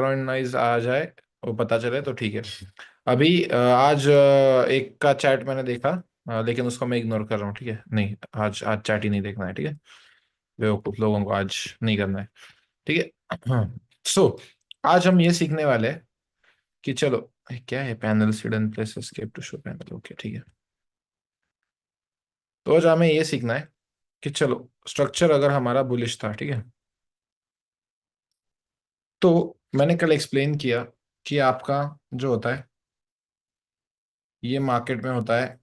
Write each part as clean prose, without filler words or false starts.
Background noise आ जाए वो पता चले तो ठीक है। अभी आज एक का चैट मैंने देखा, लेकिन उसको मैं इग्नोर कर रहा हूँ। ठीक है, नहीं आज आज चैट ही नहीं देखना है। ठीक है, बेवकूफ लोगों को आज नहीं करना है। ठीक है। सो आज हम ये सीखने वाले हैं कि चलो, क्या है panel hidden place escape to show panel. Okay ठीक है। तो आज हमें ये सीखना है कि चलो, स्ट्रक्चर अगर हमारा बुलिश था, ठीक है, तो मैंने कल एक्सप्लेन किया कि आपका जो होता है ये मार्केट में होता है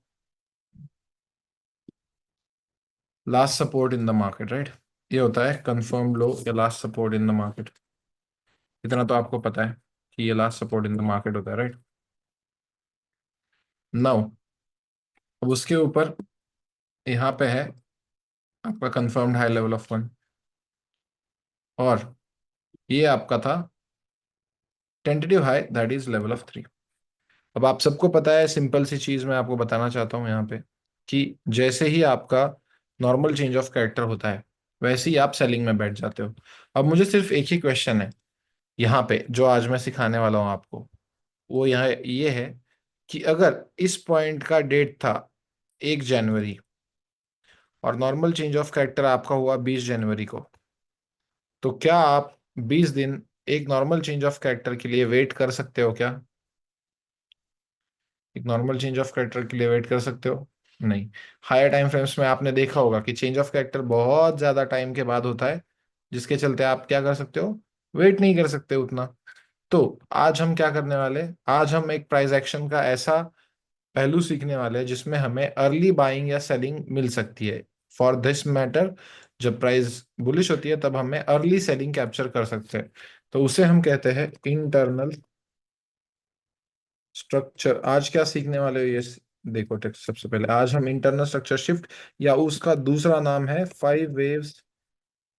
last support in the market, right. ये होता है कंफर्म लो या last support in the market. इतना तो आपको पता है कि ये last support in the market होता है, राइट। नाउ अब उसके ऊपर यहाँ पे है आपका confirmed high level of one, और ये आपका था tentative high that is level of three. अब आप सबको पता है, सिंपल सी चीज मैं आपको बताना चाहता हूँ यहाँ पे कि जैसे ही आपका नॉर्मल चेंज ऑफ कैरेक्टर होता है वैसे ही आप सेलिंग में बैठ जाते हो। अब मुझे सिर्फ एक ही क्वेश्चन है यहाँ पे जो आज मैं सिखाने वाला हूँ आपको, वो यहाँ ये है कि अगर इस पॉइंट का डेट था 1 जनवरी और नॉर्मल चेंज ऑफ कैरेक्टर आपका हुआ 20 जनवरी को, तो क्या आप 20 दिन एक नॉर्मल चेंज ऑफ कैरेक्टर के लिए वेट कर सकते हो क्या? एक नॉर्मल चेंज ऑफ कैरेक्टर के लिए वेट कर सकते हो? नहीं। हायर टाइम फ्रेम्स में आपने देखा होगा कि चेंज ऑफ कैरेक्टर बहुत ज्यादा टाइम के बाद होता है, जिसके चलते आप क्या कर सकते हो, वेट नहीं कर सकते उतना। तो आज हम क्या करने वाले हैं, आज हम एक प्राइस एक्शन का ऐसा पहलू सीखने वाले हैं जिसमें हमें अर्ली बाइंग या सेलिंग मिल सकती है। फॉर दिस मैटर, जब प्राइस बुलिश होती है तब हमें अर्ली सेलिंग कैप्चर कर सकते हैं। तो उसे हम कहते हैं इंटरनल स्ट्रक्चर। आज क्या सीखने वाले हो ये देखो टेक्स्ट। सबसे पहले आज हम इंटरनल स्ट्रक्चर शिफ्ट, या उसका दूसरा नाम है 5 वेव्स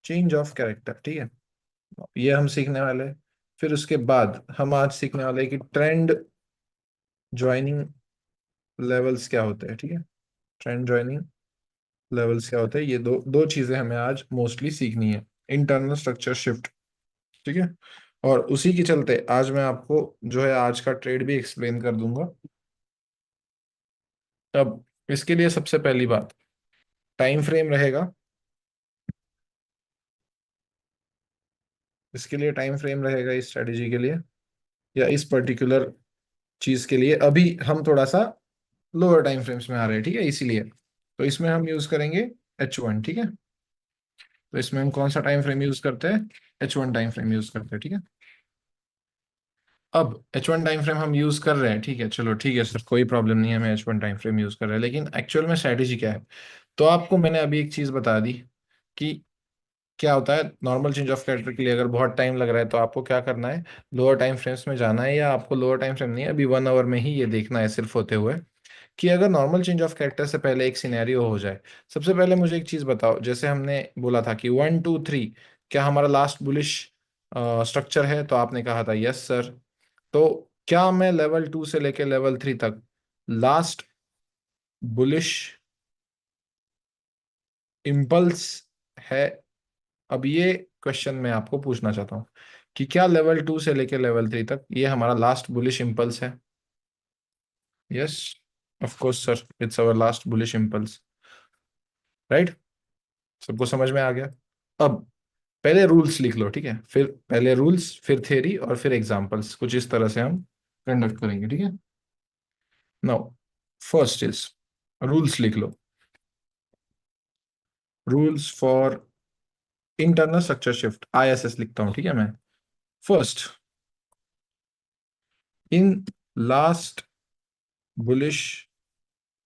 चेंज ऑफ कैरेक्टर, ठीक है, ये हम सीखने वाले हैं। फिर उसके बाद हम आज सीखने वाले हैं कि ट्रेंड ज्वाइनिंग लेवल्स क्या होते हैं, ठीक है। ट्रेंड ज्वाइनिंग लेवल्स क्या होते हैं, ये दो दो चीजें हमें आज मोस्टली सीखनी है। इंटरनल स्ट्रक्चर शिफ्ट, ठीक है। और उसी के चलते आज मैं आपको जो है आज का ट्रेड भी एक्सप्लेन कर दूंगा। अब इसके लिए सबसे पहली बात, टाइम फ्रेम रहेगा। इसके लिए टाइम फ्रेम रहेगा इस स्ट्रेटेजी के लिए, या इस पर्टिकुलर चीज के लिए। अभी हम थोड़ा सा लोअर टाइम फ्रेम्स में आ रहे हैं, ठीक है, इसीलिए तो इसमें हम यूज करेंगे H1, ठीक है। तो इसमें हम कौन सा टाइम फ्रेम यूज करते हैं, H1 टाइम फ्रेम यूज करते हैं, ठीक है। अब H1 टाइम फ्रेम हम यूज कर रहे हैं, ठीक है, चलो ठीक है सर, कोई प्रॉब्लम नहीं है, मैं H1 टाइम फ्रेम यूज कर रहे हैं, लेकिन एक्चुअल में स्ट्रेटेजी क्या है। तो आपको मैंने अभी एक चीज बता दी कि क्या होता है नॉर्मल चेंज ऑफ कैरेक्टर के लिए अगर बहुत टाइम लग रहा है तो आपको क्या करना है, लोअर टाइम फ्रेम्स में जाना है, या आपको लोअर टाइम फ्रेम नहीं है, अभी 1 आवर में ही ये देखना है सिर्फ होते हुए कि अगर नॉर्मल चेंज ऑफ कैरेक्टर से पहले एक सिनेरियो हो जाए। सबसे पहले मुझे एक चीज बताओ, जैसे हमने बोला था कि 1 2 3 क्या हमारा लास्ट बुलिश स्ट्रक्चर है, तो आपने कहा था यस सर। तो क्या मैं लेवल 2 से लेके लेवल 3 तक लास्ट बुलिश इम्पल्स है? अब ये क्वेश्चन मैं आपको पूछना चाहता हूँ कि क्या लेवल 2 से लेके लेवल 3 तक ये हमारा लास्ट बुलिश इम्पल्स है? Yes, of course sir, it's our last bullish impulse, right. सबको समझ में आ गया? अब पहले रूल्स लिख लो, ठीक है, फिर पहले रूल्स फिर थ्योरी और फिर एग्जांपल्स, कुछ इस तरह से हम कंडक्ट करेंगे, ठीक है। नाउ फर्स्ट इज, रूल्स लिख लो, rules for internal structure shift, ISS लिखता हूं, ठीक है मैं। First, in last bullish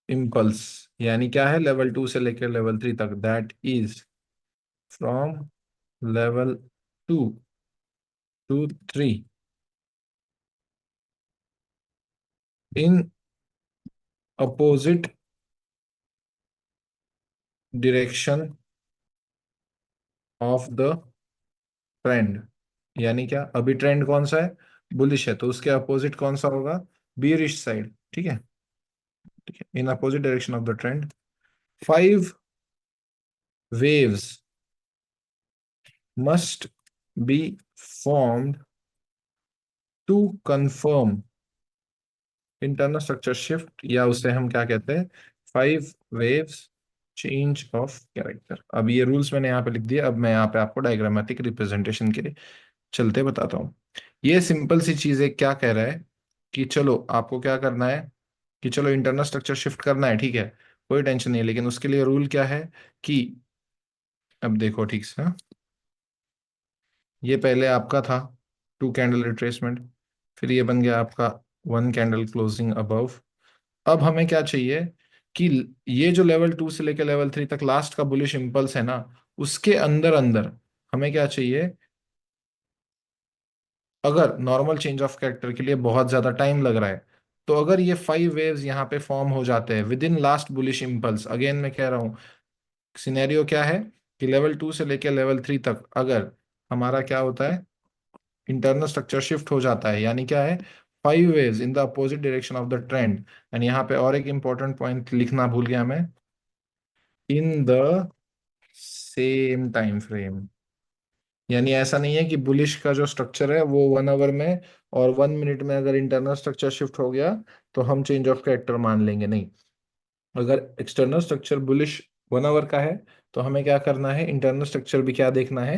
impulse, यानी क्या है, लेवल 2 से लेकर लेवल 3 तक, that is from level 2 to 3 in opposite direction of the trend. यानी क्या, अभी ट्रेंड कौन सा है, बुलिश है, तो उसके अपोजिट कौन सा होगा, बियरिश साइड, ठीक है। ठीक है, in opposite direction of the trend 5 waves must be formed to confirm internal structure shift, या उसे हम क्या कहते हैं, 5 वेव्स चेंज ऑफ कैरेक्टर। अब ये रूल्स मैंने यहाँ पे लिख दिए। अब मैं यहाँ पे आपको डायग्रामेटिक रिप्रेजेंटेशन के लिए चलते बताता हूँ। ये सिंपल सी चीज है, क्या कह रहा है कि चलो आपको क्या करना है, कि चलो इंटरनल स्ट्रक्चर शिफ्ट करना है, ठीक है, कोई टेंशन नहीं है, लेकिन उसके लिए रूल क्या है कि अब देखो ठीक से, हाँ? ये पहले आपका था 2 कैंडल रिट्रेसमेंट, फिर ये बन गया आपका 1 कैंडल क्लोजिंग अबव। अब हमें क्या चाहिए कि ये जो लेवल 2 से लेकर लेवल 3 तक लास्ट का बुलिश इंपल्स है ना, उसके अंदर अंदर हमें क्या चाहिए, अगर नॉर्मल चेंज ऑफ कैरेक्टर के लिए बहुत ज्यादा टाइम लग रहा है, तो अगर ये 5 वेव्स यहाँ पे फॉर्म हो जाते हैं with in last bullish impulse, again मैं कह रहा हूँ, सिनेरियो क्या है कि लेवल 2 से लेकर लेवल 3 तक अगर हमारा क्या होता है, इंटरनल स्ट्रक्चर शिफ्ट हो जाता है, यानी क्या है, 5 waves in the opposite direction of the trend. And यहाँ पे और एक इंपॉर्टेंट पॉइंट लिखना भूल गया मैं, in the same time frame. यानी ऐसा नहीं है कि बुलिश का जो स्ट्रक्चर है वो 1 आवर में और 1 मिनट में अगर इंटरनल स्ट्रक्चर शिफ्ट हो गया तो हम चेंज ऑफ कैरेक्टर मान लेंगे, नहीं। अगर एक्सटर्नल स्ट्रक्चर बुलिश 1 आवर का है तो हमें क्या करना है, इंटरनल स्ट्रक्चर भी क्या देखना है,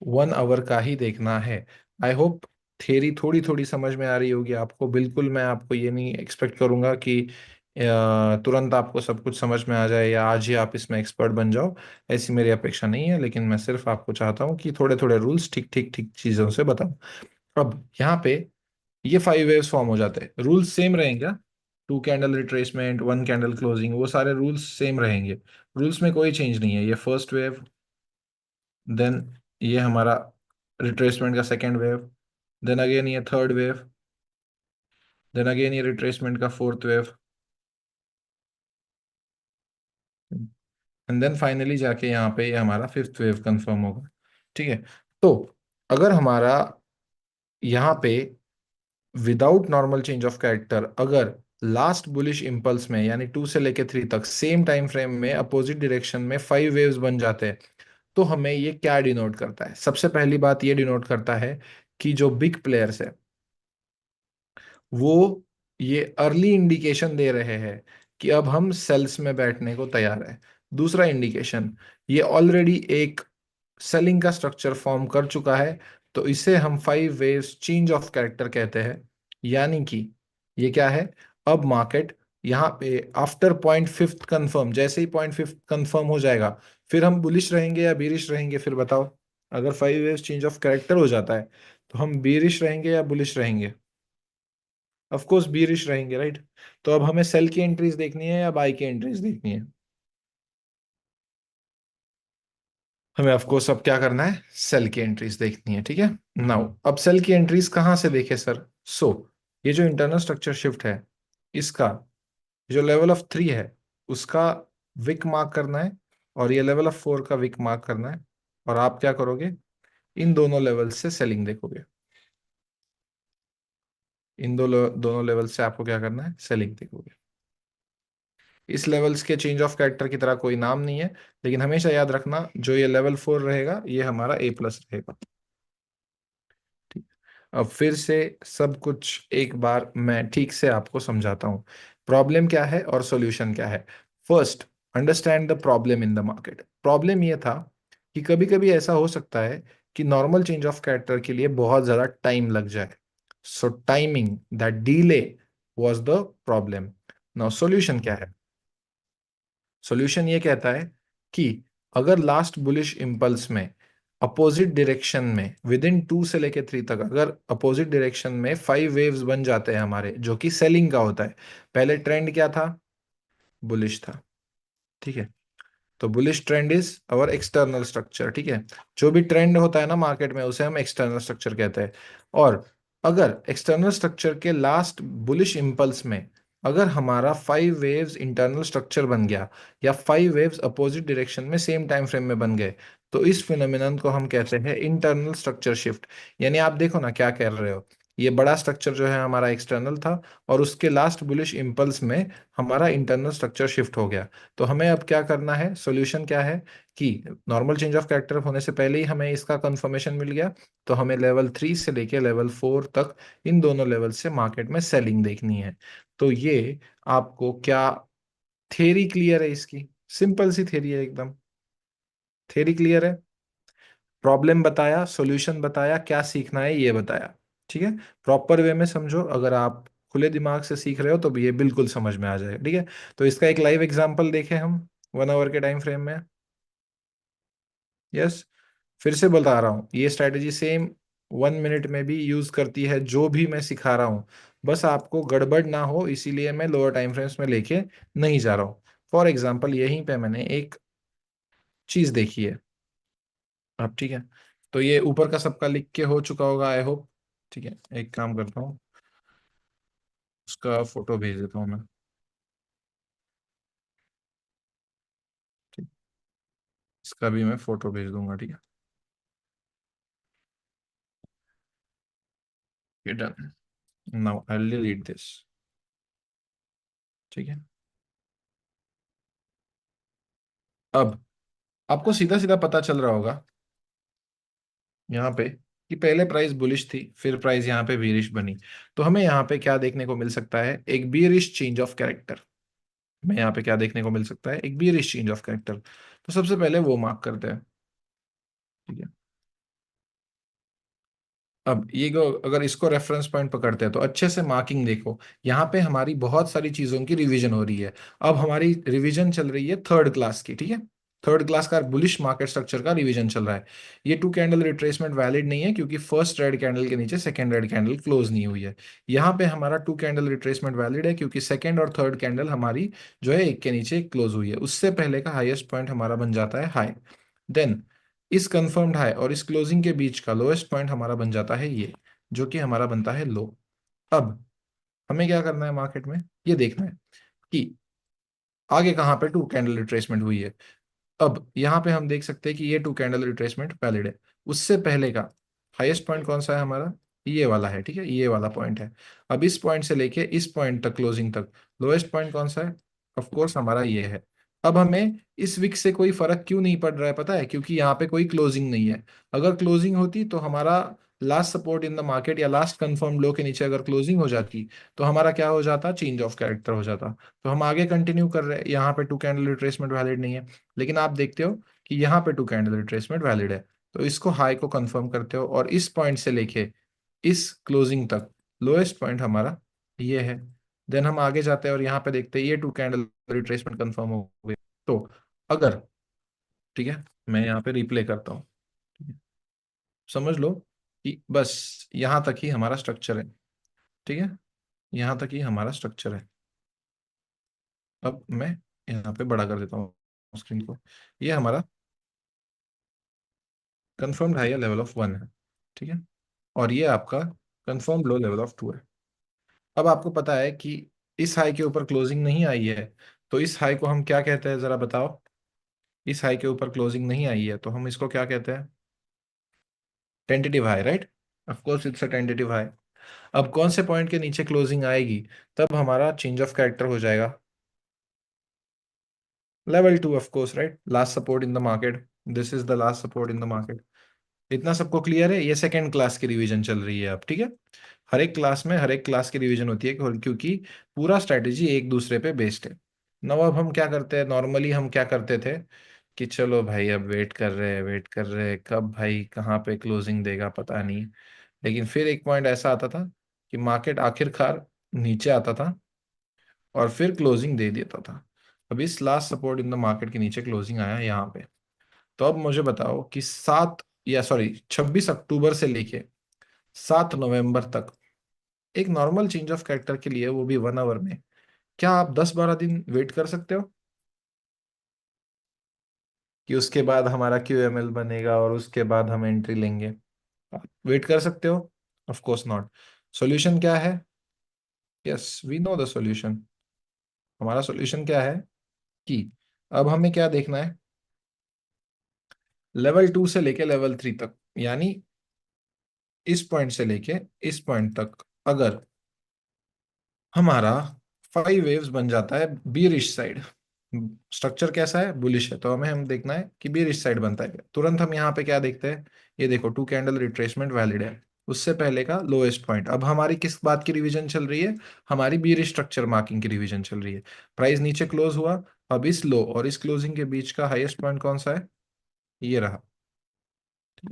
1 आवर का ही देखना है। आई होप थियरी थोड़ी थोड़ी समझ में आ रही होगी आपको। बिल्कुल मैं आपको ये नहीं एक्सपेक्ट करूंगा कि तुरंत आपको सब कुछ समझ में आ जाए या आज ही आप इसमें एक्सपर्ट बन जाओ, ऐसी मेरी अपेक्षा नहीं है। लेकिन मैं सिर्फ आपको चाहता हूँ कि थोड़े थोड़े रूल्स ठीक ठीक ठीक चीज़ों से बताऊं। अब यहाँ पे ये 5 वेव्स फॉर्म हो जाते हैं, रूल्स सेम रहेंगे क्या? 2 कैंडल रिट्रेसमेंट, 1 कैंडल क्लोजिंग, वो सारे रूल्स सेम रहेंगे, रूल्स में कोई चेंज नहीं है। ये फर्स्ट वेव, देन ये हमारा रिट्रेसमेंट का सेकेंड वेव, देन अगेन ये थर्ड वेव, देन अगेन ये रिट्रेसमेंट का fourth wave, and then finally जाके यहाँ पे ये हमारा फिफ्थ वेव कंफर्म होगा। ठीक है। तो अगर हमारा यहाँ पे without normal change of character अगर लास्ट बुलिश इंपल्स में यानी 2 से लेके 3 तक सेम टाइम फ्रेम में अपोजिट डायरेक्शन में 5 वेव्स बन जाते हैं, तो हमें ये क्या डिनोट करता है? सबसे पहली बात ये डिनोट करता है कि जो बिग प्लेयर्स है वो ये अर्ली इंडिकेशन दे रहे हैं कि अब हम सेल्स में बैठने को तैयार है। दूसरा इंडिकेशन, ये ऑलरेडी एक सेलिंग का स्ट्रक्चर फॉर्म कर चुका है, तो इसे हम 5 वेव्स चेंज ऑफ कैरेक्टर कहते हैं। यानी कि ये क्या है, अब मार्केट यहाँ पे आफ्टर पॉइंट 5 कंफर्म, जैसे ही पॉइंट 5 कंफर्म हो जाएगा, फिर हम बुलिश रहेंगे या बीरिश रहेंगे? फिर बताओ, अगर 5 वेव्स चेंज ऑफ कैरेक्टर हो जाता है तो हम बीरिश रहेंगे या बुलिश रहेंगे? ऑफ कोर्स बीरिश रहेंगे, राइट। तो अब हमें सेल की एंट्रीज देखनी है या बाई की एंट्रीज देखनी है? हमें ऑफ कोर्स अब क्या करना है, सेल की एंट्रीज देखनी है, ठीक है। नाउ अब सेल की एंट्रीज कहाँ से देखे सर? सो ये जो इंटरनल स्ट्रक्चर शिफ्ट है, इसका जो लेवल ऑफ 3 है उसका विक मार्क करना है, और ये लेवल ऑफ 4 का विक मार्क करना है। और आप क्या करोगे, इन दोनों लेवल से सेलिंग देखोगे। इन दोनों लेवल से आपको क्या करना है, सेलिंग देखोगे। इस लेवल्स के चेंज ऑफ कैरेक्टर की तरह कोई नाम नहीं है, लेकिन हमेशा याद रखना जो ये लेवल 4 रहेगा ये हमारा A+ रहेगा। ठीक। अब फिर से सब कुछ एक बार मैं ठीक से आपको समझाता हूँ, प्रॉब्लम क्या है और सॉल्यूशन क्या है। First, understand the problem in the market. Problem ये था कि कभी कभी ऐसा हो सकता है कि नॉर्मल चेंज ऑफ कैरेक्टर के लिए बहुत ज्यादा टाइम लग जाए। So timing, that delay was the problem. Now solution क्या है? सॉल्यूशन ये कहता है कि अगर लास्ट बुलिश इंपल्स में अपोजिट डायरेक्शन में विद इन 2 से लेके 3 तक अगर अपोजिट डायरेक्शन में 5 वेव्स बन जाते हैं हमारे, जो कि सेलिंग का होता है। पहले ट्रेंड क्या था, बुलिश था, ठीक है। तो bullish trend is our external structure, ठीक है। जो भी ट्रेंड होता है ना मार्केट में उसे हम एक्सटर्नल स्ट्रक्चर कहते हैं। और अगर एक्सटर्नल स्ट्रक्चर के लास्ट बुलिश इंपल्स में अगर हमारा 5 वेव्स इंटरनल स्ट्रक्चर बन गया या 5 वेव्स अपोजिट डायरेक्शन में सेम टाइम फ्रेम में बन गए, तो इस फिनोमिनन को हम कहते हैं इंटरनल स्ट्रक्चर शिफ्ट। यानी आप देखो ना क्या कह रहे हो, ये बड़ा स्ट्रक्चर जो है हमारा एक्सटर्नल था, और उसके लास्ट बुलिश इम्पल्स में हमारा इंटरनल स्ट्रक्चर शिफ्ट हो गया। तो हमें अब क्या करना है, सॉल्यूशन क्या है कि नॉर्मल चेंज ऑफ कैरेक्टर होने से पहले ही हमें इसका कंफर्मेशन मिल गया, तो हमें लेवल 3 से लेके लेवल 4 तक इन दोनों लेवल से मार्केट में सेलिंग देखनी है। तो ये आपको क्या थ्योरी क्लियर है इसकी? सिंपल सी थ्योरी है एकदम। थ्योरी क्लियर है, प्रॉब्लम बताया, सॉल्यूशन बताया, क्या सीखना है ये बताया। ठीक है, प्रॉपर वे में समझो। अगर आप खुले दिमाग से सीख रहे हो तो भी ये बिल्कुल समझ में आ जाएगा। ठीक है, तो इसका एक लाइव एग्जांपल देखें हम 1 आवर के टाइम फ्रेम में। यस, फिर से बता रहा हूँ, ये स्ट्रैटेजी सेम 1 मिनट में भी यूज करती है जो भी मैं सिखा रहा हूँ। बस आपको गड़बड़ ना हो इसीलिए मैं लोअर टाइम फ्रेम्स में लेके नहीं जा रहा हूँ। फॉर एग्जाम्पल यहीं पे मैंने एक चीज देखी है। अब ठीक है, तो ये ऊपर का सबका लिख के हो चुका होगा आई होप। ठीक है, एक काम करता हूँ, उसका फोटो भेज देता हूँ मैं। ठीक, इसका भी मैं फोटो भेज दूंगा। ठीक है, ये done. Now I will delete this. ठीक है, अब आपको सीधा सीधा पता चल रहा होगा यहाँ पे कि पहले प्राइस बुलिश थी, फिर प्राइस यहाँ पे बीरिश बनी। तो हमें यहाँ पे क्या देखने को मिल सकता है, एक बीरिश चेंज ऑफ कैरेक्टर। हमें यहाँ पे क्या देखने को मिल सकता है, एक बीरिश चेंज ऑफ कैरेक्टर। तो सबसे पहले वो मार्क करते हैं। ठीक है, अब अगर इसको रेफरेंस पॉइंट पकड़ते हैं तो अच्छे से मार्किंग देखो। यहाँ पे हमारी बहुत सारी चीजों की रिवीजन हो रही है। अब हमारी रिवीजन चल रही है थर्ड क्लास की। ठीक है, थर्ड क्लास का बुलिश मार्केट स्ट्रक्चर का रिवीजन चल रहा है। ये टू कैंडल रिट्रेसमेंट वैलिड नहीं है क्योंकि फर्स्ट रेड कैंडल के नीचे सेकंड रेड कैंडल क्लोज नहीं हुई है। यहाँ पे हमारा टू कैंडल रिट्रेसमेंट वैलिड है क्योंकि सेकंड और थर्ड कैंडल हमारी जो है एक के नीचे क्लोज हुई है। उससे पहले का हाईएस्ट पॉइंट हमारा बन जाता है हाई। देन इस कंफर्म्ड हाई और इस क्लोजिंग के बीच का लोएस्ट पॉइंट हमारा बन जाता है ये, जो कि हमारा बनता है लो। अब हमें क्या करना है मार्केट में, ये देखना है कि आगे कहाँ पे टू कैंडल रिट्रेसमेंट हुई है। अब यहाँ पे हम देख सकते हैं कि ये टू कैंडल रिट्रेसमेंट वैलिड है। उससे पहले का हाईएस्ट पॉइंट कौन सा है हमारा, ये वाला है। ठीक है, ये वाला पॉइंट है। अब इस पॉइंट से लेके इस पॉइंट तक क्लोजिंग तक लोएस्ट पॉइंट कौन सा है, ऑफ कोर्स हमारा ये है। अब हमें इस विक से कोई फर्क क्यों नहीं पड़ रहा है पता है, क्योंकि यहाँ पे कोई क्लोजिंग नहीं है। अगर क्लोजिंग होती तो हमारा last support in the market या लास्ट कंफर्म लो के नीचे अगर क्लोजिंग हो जाती तो हमारा क्या हो जाता, चेंज ऑफ कैरेक्टर हो जाता। तो हम आगे कंटिन्यू कर रहे हैं, यहाँ पे टू कैंडल रिट्रेसमेंट वैलिड नहीं है, लेकिन आप देखते हो कि यहाँ पे टू कैंडल रिट्रेसमेंट वैलिड है। तो इसको हाई को कंफर्म करते हो और इस पॉइंट से लेके इस क्लोजिंग तक लोएस्ट पॉइंट हमारा ये है। देन हम आगे जाते हैं और यहाँ पे देखते हैं ये टू कैंडल रिट्रेसमेंट कंफर्म हो गई। तो अगर, ठीक है, मैं यहाँ पे रिप्ले करता हूँ। ठीक है, समझ लो कि बस यहाँ तक ही हमारा स्ट्रक्चर है। ठीक है, यहाँ तक ही हमारा स्ट्रक्चर है। अब मैं यहाँ पे बड़ा कर देता हूँ स्क्रीन को। ये हमारा कंफर्म्ड हाई लेवल ऑफ 1 है। ठीक है, और ये आपका कंफर्म लो लेवल ऑफ 2 है। अब आपको पता है कि इस हाई के ऊपर क्लोजिंग नहीं आई है, तो इस हाई को हम क्या कहते हैं जरा बताओ। इस हाई के ऊपर क्लोजिंग नहीं आई है तो हम इसको क्या कहते हैं, tentative high, right. Of course it's a tentative high. अब कौन से पॉइंट के नीचे क्लोजिंग आएगी तब हमारा चेंज ऑफ कैरेक्टर हो जाएगा, level 2 of course, right, last support in the market. This is the last support in the market. इतना सबको क्लियर है, ये सेकंड क्लास की रिवीजन चल रही है अब। ठीक है, हर एक क्लास में हर एक क्लास की रिवीजन होती है क्योंकि पूरा स्ट्रैटेजी एक दूसरे पे बेस्ड है। नौ अब हम क्या करते हैं, नॉर्मली हम क्या करते थे कि चलो भाई अब वेट कर रहे हैं कब भाई कहाँ पे क्लोजिंग देगा पता नहीं। लेकिन फिर एक पॉइंट ऐसा आता था कि मार्केट आखिरकार नीचे आता था और फिर क्लोजिंग दे देता था। अब इस last support in the market के नीचे क्लोजिंग आया यहाँ पे। तो अब मुझे बताओ कि 26 अक्टूबर से लेके 7 नवंबर तक एक नॉर्मल चेंज ऑफ कैरेक्टर के लिए, वो भी 1 आवर में, क्या आप 10-12 दिन वेट कर सकते हो कि उसके बाद हमारा QML बनेगा और उसके बाद हम एंट्री लेंगे? आप वेट कर सकते हो? Of course not. सॉल्यूशन क्या है? Yes, we know the solution. हमारा सॉल्यूशन क्या है कि अब हमें क्या देखना है, लेवल 2 से लेके लेवल 3 तक, यानी इस पॉइंट से लेके इस पॉइंट तक अगर हमारा 5 वेव्स बन जाता है बीरिश साइड, स्ट्रक्चर कैसा है, बुलिश है, तो हमें हम देखना है कि बीरिश साइड बनता है क्या। तुरंत हम यहाँ पे क्या देखते हैं, ये देखो 2 कैंडल रिट्रेसमेंट वैलिड है, उससे पहले का लोएस्ट पॉइंट। अब हमारी किस बात की रिवीजन चल रही है, हमारी बीरिश स्ट्रक्चर मार्किंग की रिवीजन चल रही है। प्राइस नीचे क्लोज हुआ, अब इस लो और इस क्लोजिंग के बीच का हाईएस्ट पॉइंट कौन सा है, ये रहा,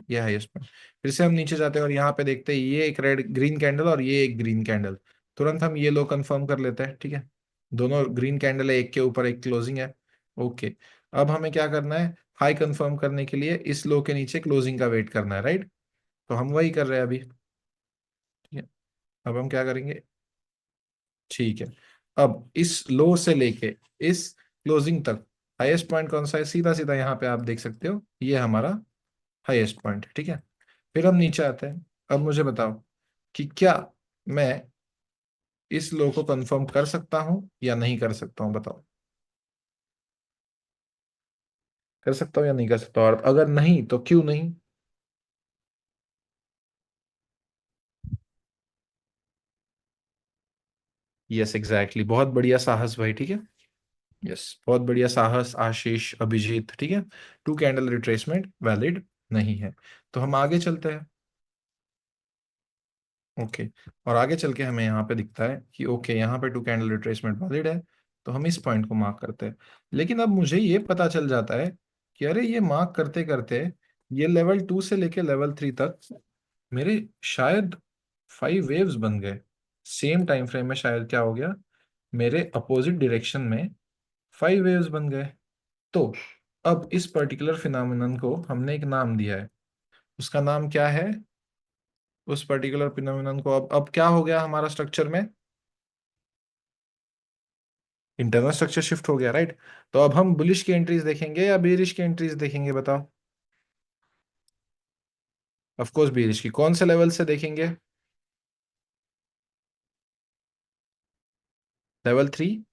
ये हाईएस्ट पॉइंट। फिर से हम नीचे जाते हैं और यहाँ पे देखते हैं ये एक रेड ग्रीन कैंडल और ये एक ग्रीन कैंडल, तुरंत हम ये लो कंफर्म कर लेते हैं, ठीक है। दोनों ग्रीन कैंडल है, एक के ऊपर एक क्लोजिंग है। ओके, अब हमें क्या करना है, हाई कंफर्म करने के लिए इस लो के नीचे क्लोजिंग का वेट करना है, राइट। तो हम वही कर रहे हैं अभी, ठीक है। अब हम क्या करेंगे, ठीक है, अब इस लो से लेके इस क्लोजिंग तक हाईएस्ट पॉइंट कौन सा है, सीधा सीधा यहाँ पे आप देख सकते हो, ये हमारा हाईएस्ट पॉइंट है, ठीक है। फिर हम नीचे आते हैं। अब मुझे बताओ कि क्या मैं इस लो को कंफर्म कर सकता हूं या नहीं कर सकता हूं, बताओ। कर सकता हूं या नहीं कर सकता, और अगर नहीं तो क्यों नहीं। यस एग्जैक्टली, बहुत बढ़िया साहस भाई, ठीक है। यस, बहुत बढ़िया साहस आशीष अभिजीत, ठीक है। 2 कैंडल रिट्रेसमेंट वैलिड नहीं है, तो हम आगे चलते हैं। ओके, और आगे चल के हमें यहाँ पे दिखता है कि ओके यहाँ पे 2 कैंडल रिट्रेसमेंट वैलिड है, तो हम इस पॉइंट को मार्क करते हैं। लेकिन अब मुझे ये पता चल जाता है कि अरे ये मार्क करते करते ये लेवल 2 से लेके लेवल 3 तक मेरे शायद 5 वेव्स बन गए। सेम टाइम फ्रेम में शायद क्या हो गया, मेरे अपोजिट डायरेक्शन में 5 वेव्स बन गए। तो अब इस पर्टिकुलर फिनोमिनन को हमने एक नाम दिया है, उसका नाम क्या है, उस पर्टिकुलर फिनोमिनन को अब क्या हो गया हमारा स्ट्रक्चर में, इंटरनल स्ट्रक्चर शिफ्ट हो गया, राइट। तो अब हम बुलिश की एंट्रीज देखेंगे या बेरिश की एंट्रीज देखेंगे, बताओ। ऑफ कोर्स बेरिश की, कौन से लेवल से देखेंगे, लेवल 3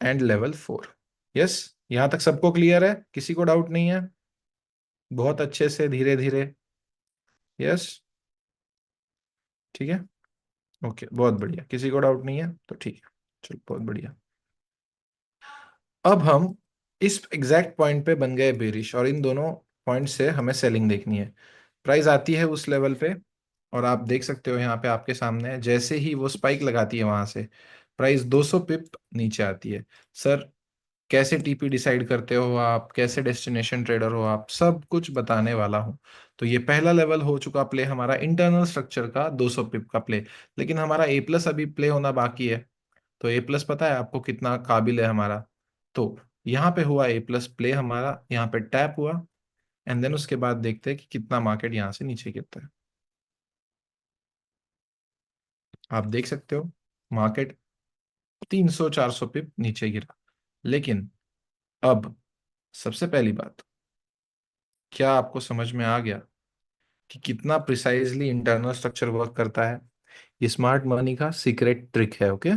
एंड लेवल 4। यस, यहां तक सबको क्लियर है, किसी को डाउट नहीं है, बहुत अच्छे से धीरे धीरे। यस, ठीक है। ओके, बहुत बढ़िया, किसी को डाउट नहीं है तो ठीक है, चलो बहुत बढ़िया। अब हम इस एग्जैक्ट पॉइंट पे बन गए बेरिश, और इन दोनों पॉइंट से हमें सेलिंग देखनी है। प्राइस आती है उस लेवल पे, और आप देख सकते हो यहाँ पे आपके सामने है, जैसे ही वो स्पाइक लगाती है वहां से प्राइस 200 पिप नीचे आती है। सर, कैसे टीपी डिसाइड करते हो आप, कैसे डेस्टिनेशन ट्रेडर हो आप, सब कुछ बताने वाला हूँ। तो ये पहला लेवल हो चुका प्ले हमारा, इंटरनल स्ट्रक्चर का 200 पिप का प्ले। लेकिन हमारा ए प्लस अभी प्ले होना बाकी है। तो ए प्लस पता है आपको कितना काबिल है हमारा, तो यहाँ पे हुआ ए प्लस प्ले हमारा, यहाँ पे टैप हुआ, एंड देन उसके बाद देखते हैं कि कितना मार्केट यहाँ से नीचे गिरता है। आप देख सकते हो मार्केट 300 400 पिप नीचे गिरा। लेकिन अब सबसे पहली बात, क्या आपको समझ में आ गया कि कितना प्रिसाइजली इंटरनल स्ट्रक्चर वर्क करता है। ये स्मार्ट मनी का सीक्रेट ट्रिक है, ओके।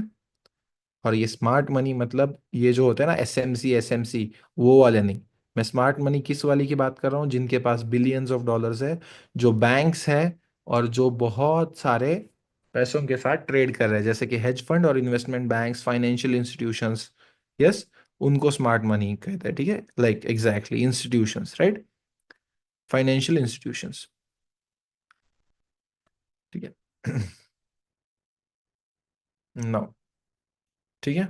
और ये स्मार्ट मनी मतलब ये जो होता है ना एसएमसी एसएमसी, वो वाले नहीं। मैं स्मार्ट मनी किस वाली की बात कर रहा हूँ, जिनके पास बिलियंस ऑफ डॉलर्स है, जो बैंक्स है, और जो बहुत सारे पैसों के साथ ट्रेड कर रहे हैं, जैसे कि हेज फंड और investment banks, financial institutions. Yes, उनको स्मार्ट मनी कहते हैं, ठीक है, like exactly institutions, right, financial institutions, ठीक है। नो, ठीक है।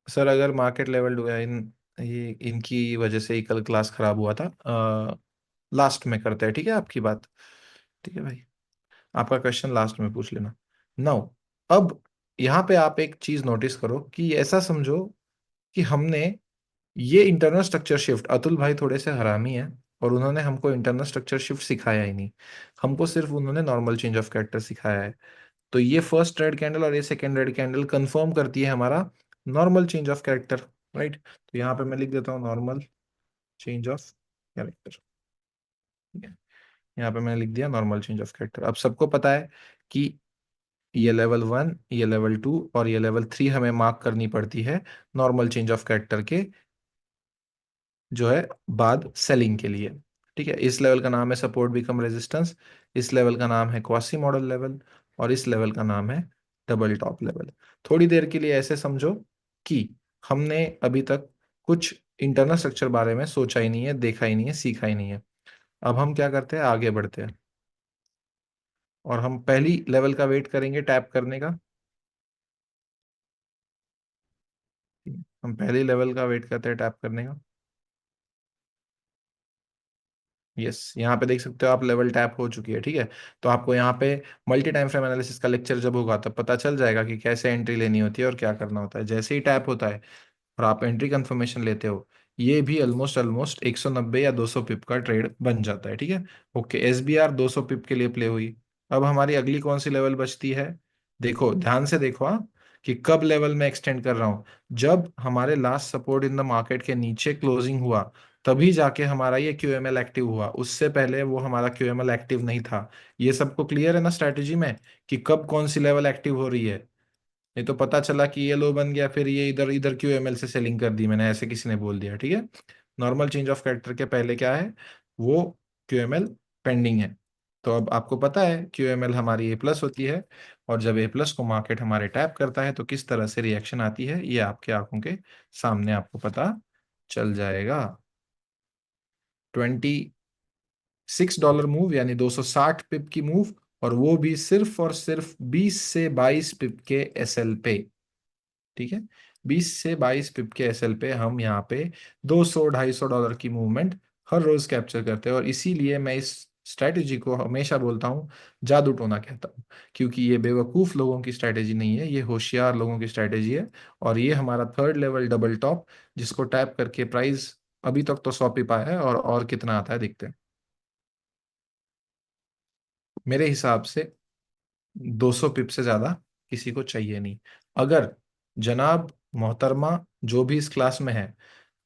सर अगर मार्केट लेवल इन ये इनकी वजह से ही कल क्लास खराब हुआ था, लास्ट में करते हैं, ठीक है आपकी बात, ठीक है भाई, आपका क्वेश्चन लास्ट में पूछ लेना। नाउ, अब यहाँ पे आप एक चीज नोटिस करो कि ऐसा समझो कि हमने ये इंटरनल स्ट्रक्चर शिफ्ट, अतुल भाई थोड़े से हरामी है, और उन्होंने हमको इंटरनल स्ट्रक्चर शिफ्ट सिखाया ही नहीं, हमको सिर्फ उन्होंने नॉर्मल चेंज ऑफ कैरेक्टर सिखाया है। तो ये फर्स्ट रेड कैंडल और ये सेकेंड रेड कैंडल कंफर्म करती है हमारा normal change of character, right. तो यहाँ पे मैं लिख देता हूँ नॉर्मल चेंज ऑफ कैरेक्टर, ठीक है। यहाँ पे मैंने लिख दिया नॉर्मल चेंज ऑफ कैरेक्टर। अब सबको पता है कि ये लेवल 1, ये लेवल 2 और ये लेवल 3 हमें मार्क करनी पड़ती है नॉर्मल चेंज ऑफ कैरेक्टर के जो है बाद सेलिंग के लिए। ठीक है, इस लेवल का नाम है सपोर्ट बिकम रेजिस्टेंस, इस लेवल का नाम है क्वासी मॉडल लेवल, और इस लेवल का नाम है डबल टॉप लेवल। थोड़ी देर के लिए ऐसे समझो कि हमने अभी तक कुछ इंटरनल स्ट्रक्चर बारे में सोचा ही नहीं है, देखा ही नहीं है, सीखा ही नहीं है। अब हम क्या करते हैं, आगे बढ़ते हैं, और हम पहली लेवल का वेट करेंगे टैप करने का। हम पहली लेवल का वेट करते हैं टैप करने का। यस, यहाँ पे देख सकते हो आप, लेवल टैप हो चुकी है। ठीक है, तो आपको यहाँ पे मल्टी टाइम फ्रेम एनालिसिस का लेक्चर जब होगा तब पता चल जाएगा कि कैसे एंट्री लेनी होती है और क्या करना होता है। जैसे ही टैप होता है और आप एंट्री कंफर्मेशन लेते हो, ये भी ऑलमोस्ट ऑलमोस्ट 190 या 200 पिप का ट्रेड बन जाता है। ठीक है, ओके, SBR 200 पिप के लिए प्ले हुई। अब हमारी अगली कौन सी लेवल बचती है, देखो ध्यान से देखो, हाँ, कि कब लेवल में एक्सटेंड कर रहा हूँ, जब हमारे last support in the market के नीचे क्लोजिंग हुआ, तभी जाके हमारा ये QML एक्टिव हुआ। उससे पहले वो हमारा QML एक्टिव नहीं था। ये सबको क्लियर है ना स्ट्रैटेजी में, कि कब कौन सी लेवल एक्टिव हो रही है। नहीं तो पता चला कि ये लो बन गया, फिर ये इधर इधर QML से सेलिंग कर दी मैंने, ऐसे किसी ने बोल दिया। ठीक है, नॉर्मल चेंज ऑफ कैरेक्टर के पहले क्या है, वो QML पेंडिंग है। तो अब आपको पता है QML हमारी A+ होती है, और जब A+ को मार्केट हमारे टैप करता है तो किस तरह से रिएक्शन आती है, ये आपके आंखों के सामने आपको पता चल जाएगा। $26 मूव, यानी 260 पिप की मूव, और वो भी सिर्फ और सिर्फ 20 से 22 पिप के SL पे। ठीक है, 20 से 22 पिप के SL पे हम यहाँ पे $200-250 की मूवमेंट हर रोज कैप्चर करते हैं। और इसीलिए मैं इस स्ट्रैटेजी को हमेशा बोलता हूँ जादू टोना कहता हूँ, क्योंकि ये बेवकूफ लोगों की स्ट्रैटेजी नहीं है, ये होशियार लोगों की स्ट्रैटेजी है। और ये हमारा थर्ड लेवल डबल टॉप, जिसको टैप करके प्राइस अभी तक तो 100 पिप आया है, और कितना आता है देखते हैं। मेरे हिसाब से 200 पिप से ज्यादा किसी को चाहिए नहीं। अगर जनाब मोहतरमा जो भी इस क्लास में है,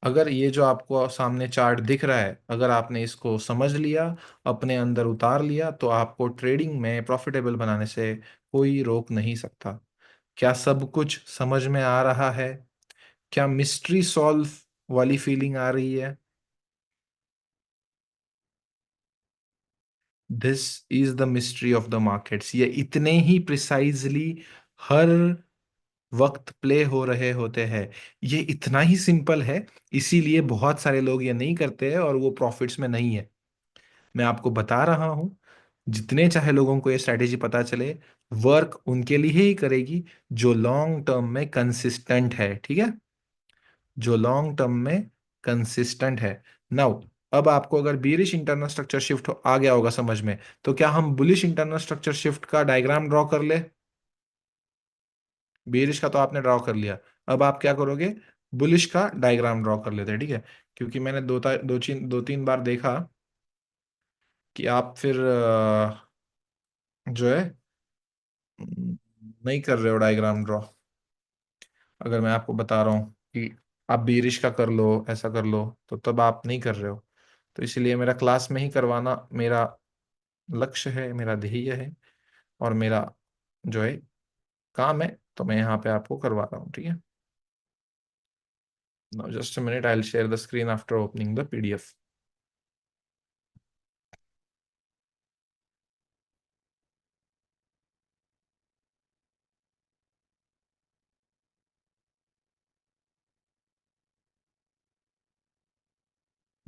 अगर ये जो आपको सामने चार्ट दिख रहा है, अगर आपने इसको समझ लिया, अपने अंदर उतार लिया, तो आपको ट्रेडिंग में प्रॉफिटेबल बनाने से कोई रोक नहीं सकता। क्या सब कुछ समझ में आ रहा है? क्या मिस्ट्री सॉल्व वाली फीलिंग आ रही है? This is the mystery of the markets. ये इतने ही प्रिसाइजली हर वक्त प्ले हो रहे होते हैं। ये इतना ही सिंपल है, इसीलिए बहुत सारे लोग ये नहीं करते हैं और वो प्रॉफिट्स में नहीं है। मैं आपको बता रहा हूं, जितने चाहे लोगों को ये स्ट्रैटेजी पता चले, वर्क उनके लिए ही करेगी जो लॉन्ग टर्म में कंसिस्टेंट है। ठीक है, जो लॉन्ग टर्म में कंसिस्टेंट है। नाउ, अब आपको अगर बीरिश इंटरनल स्ट्रक्चर शिफ्ट आ गया होगा समझ में, तो क्या हम बुलिश इंटरनल स्ट्रक्चर शिफ्ट का डायग्राम ड्रॉ कर ले? बेरिश का तो आपने ड्रॉ कर लिया, अब आप क्या करोगे, बुलिश का डायग्राम ड्रॉ कर लेते हैं। ठीक है, क्योंकि मैंने दो तीन बार देखा कि आप फिर जो है नहीं कर रहे हो डायग्राम ड्रॉ। अगर मैं आपको बता रहा हूँ कि आप बेरिश का कर लो, ऐसा कर लो, तो तब आप नहीं कर रहे हो। तो इसलिए मेरा क्लास में ही करवाना मेरा लक्ष्य है, मेरा ध्येय है, और मेरा जो है काम है, तो मैं यहाँ पे आपको करवा रहा हूँ। ठीक है, now just a minute, I'll share the screen after opening the PDF.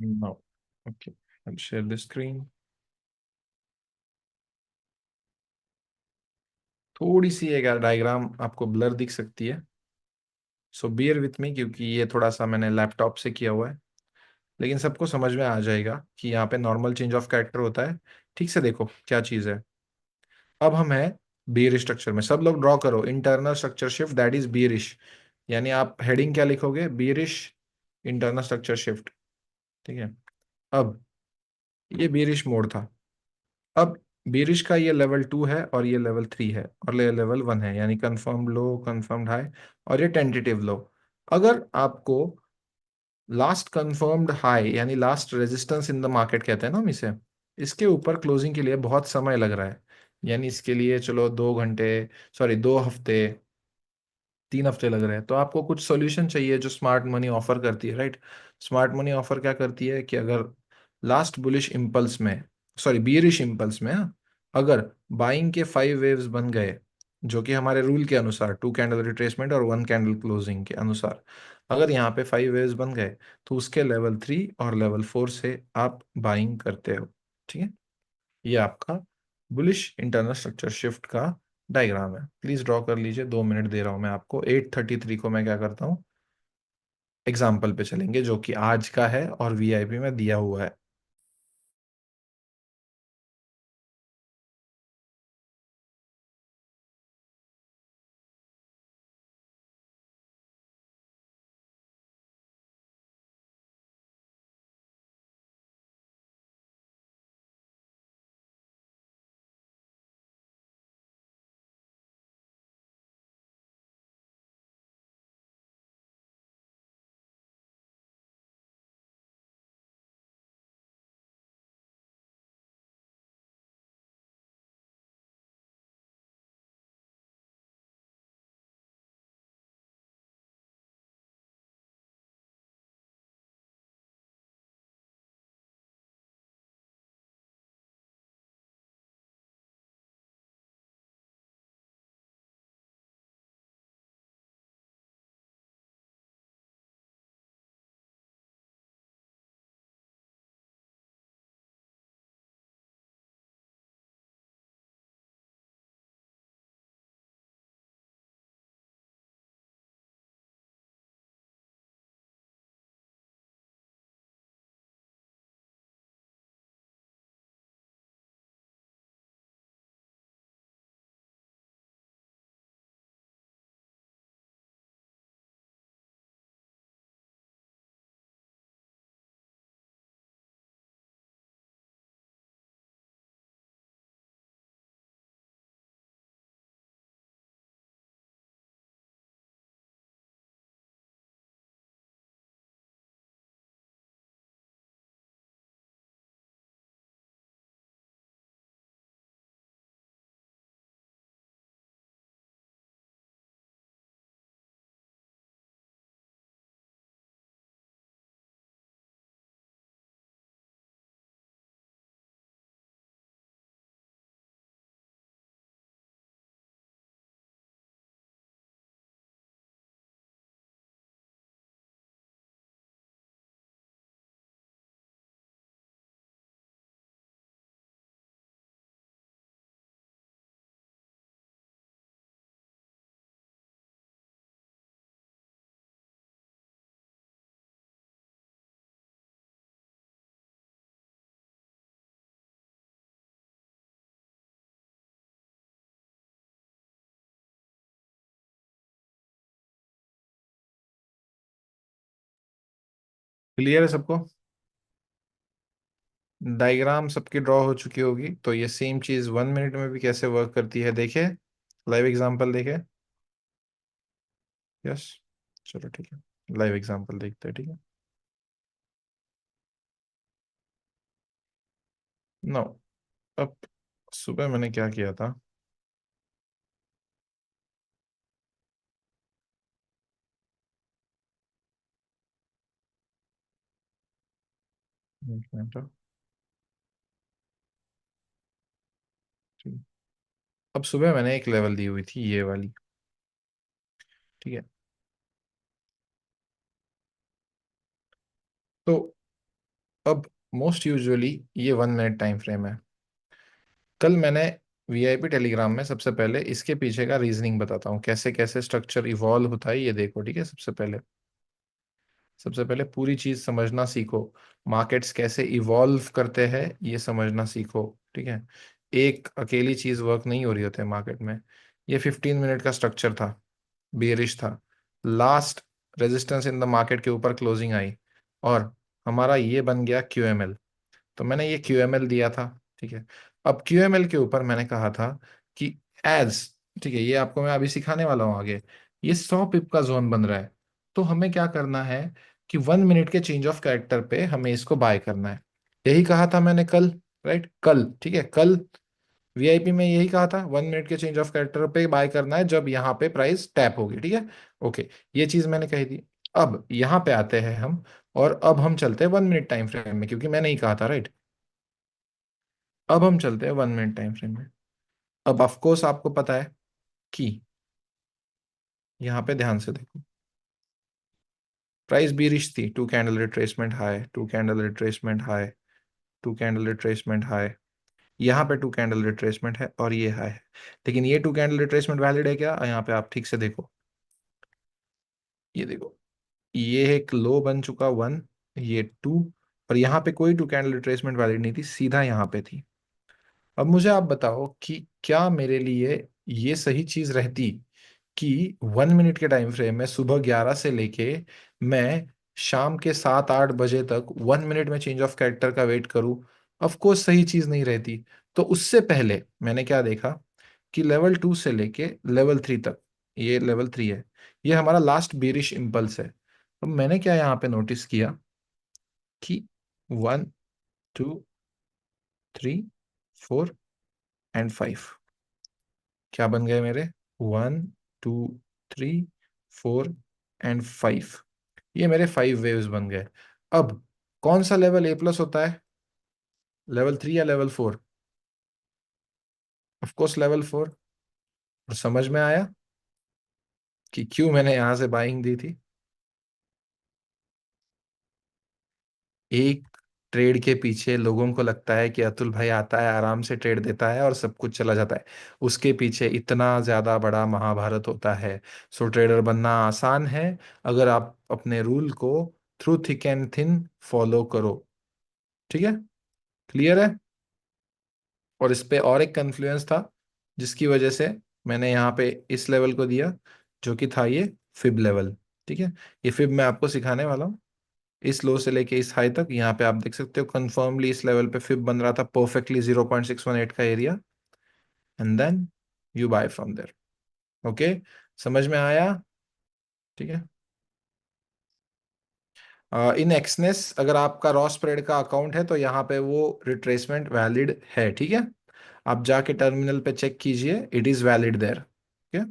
No. Okay. I'll share the screen. थोड़ी सी एक डायग्राम आपको ब्लर दिख सकती है, सो बियर विथ मी, क्योंकि ये थोड़ा सा मैंने लैपटॉप से किया हुआ है। लेकिन सबको समझ में आ जाएगा कि यहाँ पे नॉर्मल चेंज ऑफ कैरेक्टर होता है। ठीक से देखो क्या चीज़ है। अब हम है बियरिश स्ट्रक्चर में, सब लोग ड्रॉ करो internal structure shift, that is bearish. यानी आप हेडिंग क्या लिखोगे, बियरिश इंटरनल स्ट्रक्चर शिफ्ट। ठीक है, अब ये बियरिश मोड था। अब बेरिश का ये लेवल 2 है, और ये लेवल 3 है, और ये लेवल 1 है, यानी कंफर्म लो, कंफर्म्ड हाई, और ये टेंटेटिव लो। अगर आपको लास्ट कंफर्म्ड हाई, यानी last resistance in the market कहते हैं ना हम इसे, इसके ऊपर क्लोजिंग के लिए बहुत समय लग रहा है, यानी इसके लिए चलो 2 घंटे, सॉरी 2 हफ्ते, 3 हफ्ते लग रहे हैं, तो आपको कुछ सॉल्यूशन चाहिए जो स्मार्ट मनी ऑफर करती है, राइट? स्मार्ट मनी ऑफर क्या करती है कि अगर लास्ट बुलिश इम्पल्स में, सॉरी बियरिश इम्पल्स में, हाँ, अगर बाइंग के 5 वेव्स बन गए, जो कि हमारे रूल के अनुसार 2 कैंडल रिट्रेसमेंट और 1 कैंडल क्लोजिंग के अनुसार, अगर यहाँ पे 5 वेव्स बन गए, तो उसके लेवल 3 और लेवल 4 से आप बाइंग करते हो। ठीक है, ये आपका बुलिश इंटरनल स्ट्रक्चर शिफ्ट का डायग्राम है। प्लीज ड्रॉ कर लीजिए, 2 मिनट दे रहा हूं मैं आपको। 8:33 को मैं क्या करता हूँ, एग्जाम्पल पे चलेंगे जो कि आज का है और वीआईपी में दिया हुआ है। क्लियर है सबको? डायग्राम सबकी ड्रॉ हो चुकी होगी, तो ये सेम चीज 1 मिनट में भी कैसे वर्क करती है देखे, लाइव एग्जांपल देखे। यस, चलो ठीक है, लाइव एग्जांपल देखते हैं। ठीक है, नो, अब सुबह मैंने क्या किया था, एक मिनट, ठीक। अब सुबह मैंने एक लेवल दी हुई थी, ये वाली। ठीक है, तो अब मोस्ट यूजुअली ये 1 मिनट टाइम फ्रेम है। कल मैंने वीआईपी टेलीग्राम में सबसे पहले इसके पीछे का रीजनिंग बताता हूँ, कैसे कैसे स्ट्रक्चर इवॉल्व होता है, ये देखो। ठीक है, सबसे पहले पूरी चीज समझना सीखो। मार्केट्स कैसे इवॉल्व करते हैं ये समझना सीखो। ठीक है, एक अकेली चीज वर्क नहीं हो रही होती है मार्केट में। ये 15 मिनट का स्ट्रक्चर था, बेरिश था। Last resistance in the market के ऊपर क्लोजिंग आई और हमारा ये बन गया क्यूएमएल। तो मैंने ये क्यूएमएल दिया था। ठीक है, अब क्यूएमएल के ऊपर मैंने कहा था कि एज, ठीक है, ये आपको मैं अभी सिखाने वाला हूँ आगे, ये 100 पिप का जोन बन रहा है। तो हमें क्या करना है कि 1 मिनट के चेंज ऑफ कैरेक्टर पे हमें इसको बाय करना है। यही कहा था मैंने कल, राइट, कल। ठीक है, कल वीआईपी में यही कहा था, 1 मिनट के चेंज ऑफ कैरेक्टर पे बाय करना है जब यहाँ पे प्राइस टैप होगी। ठीक है, ओके, ये चीज मैंने कही थी। अब यहाँ पे आते हैं हम और अब हम चलते हैं 1 मिनट टाइम फ्रेम में, क्योंकि मैंने ही कहा था, राइट। अब हम चलते हैं 1 मिनट टाइम फ्रेम में। अब ऑफ कोर्स आपको पता है कि यहाँ पे ध्यान से देखो, प्राइस बीरिश थी, two candle retracement high, two candle retracement high, two candle retracement high, यहाँ पे टू कैंडल रिट्रेसमेंट है और ये हाई है। लेकिन ये टू कैंडल रिट्रेसमेंट वैलिड है क्या? यहाँ पे आप ठीक से देखो, ये देखो, ये एक लो बन चुका 1, ये 2, और यहाँ पे कोई टू कैंडल रिट्रेसमेंट वैलिड नहीं थी, सीधा यहाँ पे थी। अब मुझे आप बताओ कि क्या मेरे लिए ये सही चीज रहती कि 1 मिनट के टाइम फ्रेम में सुबह 11 से लेके मैं शाम के 7-8 बजे तक 1 मिनट में चेंज ऑफ कैरेक्टर का वेट करूं? ऑफ कोर्स सही चीज नहीं रहती। तो उससे पहले मैंने क्या देखा कि लेवल 2 से लेके लेवल 3 तक, ये लेवल 3 है, ये हमारा लास्ट बेरिश इम्पल्स है। अब मैंने क्या यहाँ पे नोटिस किया कि 1, 2, 3, 4 एंड 5 क्या बन गए मेरे? 1, 2, 3, 4 एंड 5, ये मेरे 5 वेव्स बन गए। अब कौन सा लेवल ए प्लस होता है, लेवल 3 या लेवल 4? Of course level 4। और समझ में आया कि क्यों मैंने यहां से बाइंग दी थी। एक ट्रेड के पीछे लोगों को लगता है कि अतुल भाई आता है, आराम से ट्रेड देता है और सब कुछ चला जाता है। उसके पीछे इतना ज्यादा बड़ा महाभारत होता है। सो ट्रेडर बनना आसान है अगर आप अपने रूल को through thick and thin follow करो। ठीक है, क्लियर है? और इस पे और एक कन्फ्लुएंस था जिसकी वजह से मैंने यहाँ पे इस लेवल को दिया, जो कि था ये फिब लेवल। ठीक है, ये फिब मैं आपको सिखाने वाला हूँ। इस लो से लेके इस हाई तक, यहाँ पे आप देख सकते हो कंफर्मली इस लेवल पे फिब बन रहा था परफेक्टली 0.618 का area, and then you buy from there. Okay, समझ में आया? ठीक है। इन एक्सनेस अगर आपका रॉ स्प्रेड का अकाउंट है तो यहाँ पे वो रिट्रेसमेंट वैलिड है। ठीक है, आप जाके टर्मिनल पे चेक कीजिए, इट इज वैलिड देयर। ठीक है,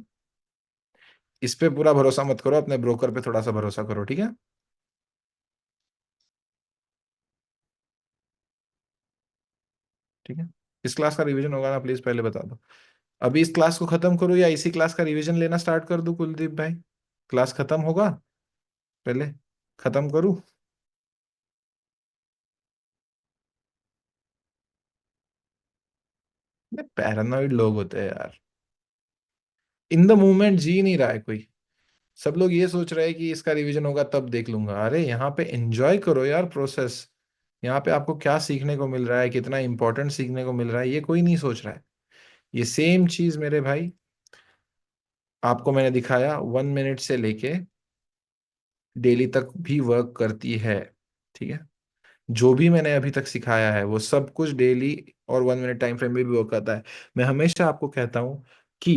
इस पे पूरा भरोसा मत करो, अपने ब्रोकर पे थोड़ा सा भरोसा करो। ठीक है, ठीक है। इस क्लास का रिवीजन होगा ना, प्लीज पहले बता दो। अभी इस क्लास को खत्म करूँ या इसी क्लास का रिवीजन लेना स्टार्ट कर दूं कुलदीप भाई? क्लास खत्म होगा पहले, खत्म करूं? पैरानॉइड लोग होते हैं यार, इन द मोमेंट जी नहीं रहा है कोई। सब लोग ये सोच रहे हैं कि इसका रिवीजन होगा तब देख लूंगा। अरे यहाँ पे एंजॉय करो यार प्रोसेस। यहाँ पे आपको क्या सीखने को मिल रहा है, कितना इंपॉर्टेंट सीखने को मिल रहा है, ये कोई नहीं सोच रहा है। ये सेम चीज मेरे भाई आपको मैंने दिखाया 1 मिनट से लेके डेली तक भी वर्क करती है। ठीक है, जो भी मैंने अभी तक सिखाया है वो सब कुछ डेली और 1 मिनट टाइम फ्रेम में भी वर्क करता है। मैं हमेशा आपको कहता हूँ कि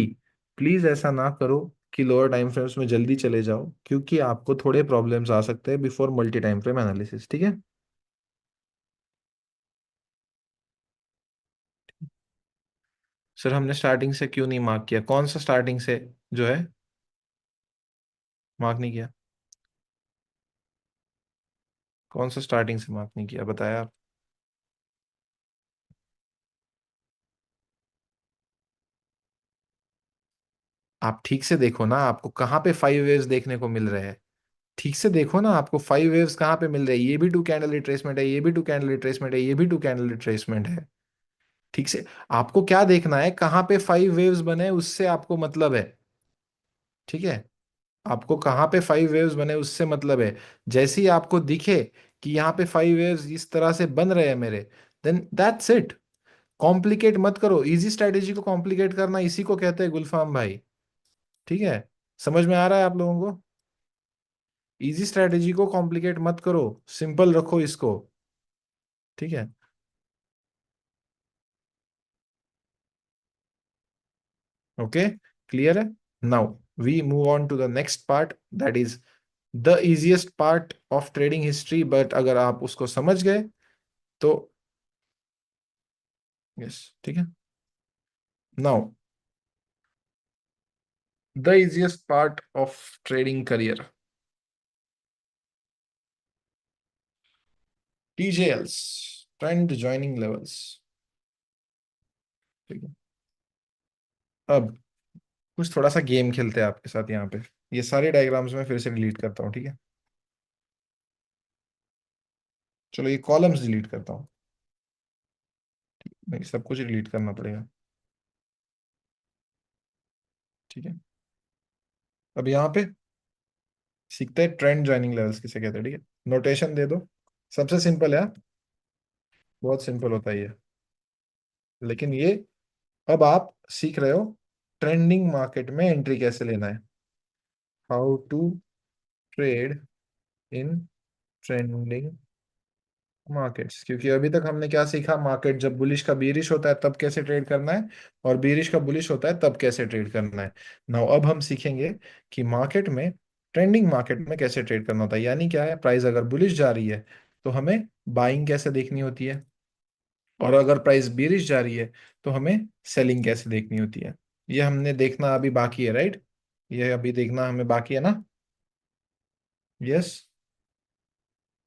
प्लीज ऐसा ना करो कि लोअर टाइम फ्रेम्स में जल्दी चले जाओ, क्योंकि आपको थोड़े प्रॉब्लम्स आ सकते हैं before multi time frame analysis. ठीक है, सर हमने स्टार्टिंग से क्यों नहीं मार्क किया? कौन सा स्टार्टिंग से जो है मार्क नहीं किया? कौन सा स्टार्टिंग से मार्क नहीं किया, बताया आप? आप ठीक से देखो ना, आपको कहाँ पे 5 वेव्स देखने को मिल रहे हैं? ठीक से देखो ना, आपको 5 वेव्स कहाँ पे मिल रहे हैं? ये भी टू कैंडल रिट्रेसमेंट है, ये भी टू कैंडल रिट्रेसमेंट है, ये भी टू कैंडल रिट्रेसमेंट है। ठीक से आपको क्या देखना है, कहाँ पे 5 वेव्स बने उससे आपको मतलब है। ठीक है, आपको कहाँ पे 5 वेव्स बने उससे मतलब है। जैसे ही आपको दिखे कि यहाँ पे 5 वेव्स इस तरह से बन रहे हैं मेरे, देन दैट्स इट। कॉम्प्लिकेट मत करो, इजी स्ट्रेटेजी को कॉम्प्लिकेट करना इसी को कहते हैं गुलफाम भाई। ठीक है, समझ में आ रहा है आप लोगों को? इजी स्ट्रेटेजी को कॉम्प्लिकेट मत करो, सिंपल रखो इसको। ठीक है, ओके, क्लियर है? Now we move on to the next part, that is the easiest part of trading history, but अगर आप उसको समझ गए तो यस। ठीक है, now the easiest part of trading career. TJLs, trend joining levels. ठीक है, अब कुछ थोड़ा सा गेम खेलते हैं आपके साथ यहाँ पे। ये सारे डायग्राम्स में फिर से डिलीट करता हूँ, ठीक है। चलो ये कॉलम्स डिलीट करता हूँ। नहीं, सब कुछ डिलीट करना पड़ेगा। ठीक है, अब यहाँ पे सीखते हैं ट्रेंड ज्वाइनिंग लेवल्स किसे कहते हैं, ठीक है। नोटेशन दे दो, सबसे सिंपल है, बहुत सिंपल होता है ये। लेकिन ये अब आप सीख रहे हो ट्रेंडिंग मार्केट में एंट्री कैसे लेना है। How to trade in trending markets, क्योंकि अभी तक हमने क्या सीखा, मार्केट जब बुलिश का बीरिश होता है तब कैसे ट्रेड करना है, और बीरिश का बुलिश होता है तब कैसे ट्रेड करना है। नाउ अब हम सीखेंगे कि मार्केट में, ट्रेंडिंग मार्केट में कैसे ट्रेड करना होता है। यानी क्या है, प्राइस अगर बुलिश जा रही है तो हमें बाइंग कैसे देखनी होती है, और अगर प्राइस बीरिश जा रही है तो हमें सेलिंग कैसे देखनी होती है। ये हमने देखना अभी बाकी है, राइट। ये अभी देखना हमें बाकी है ना। यस,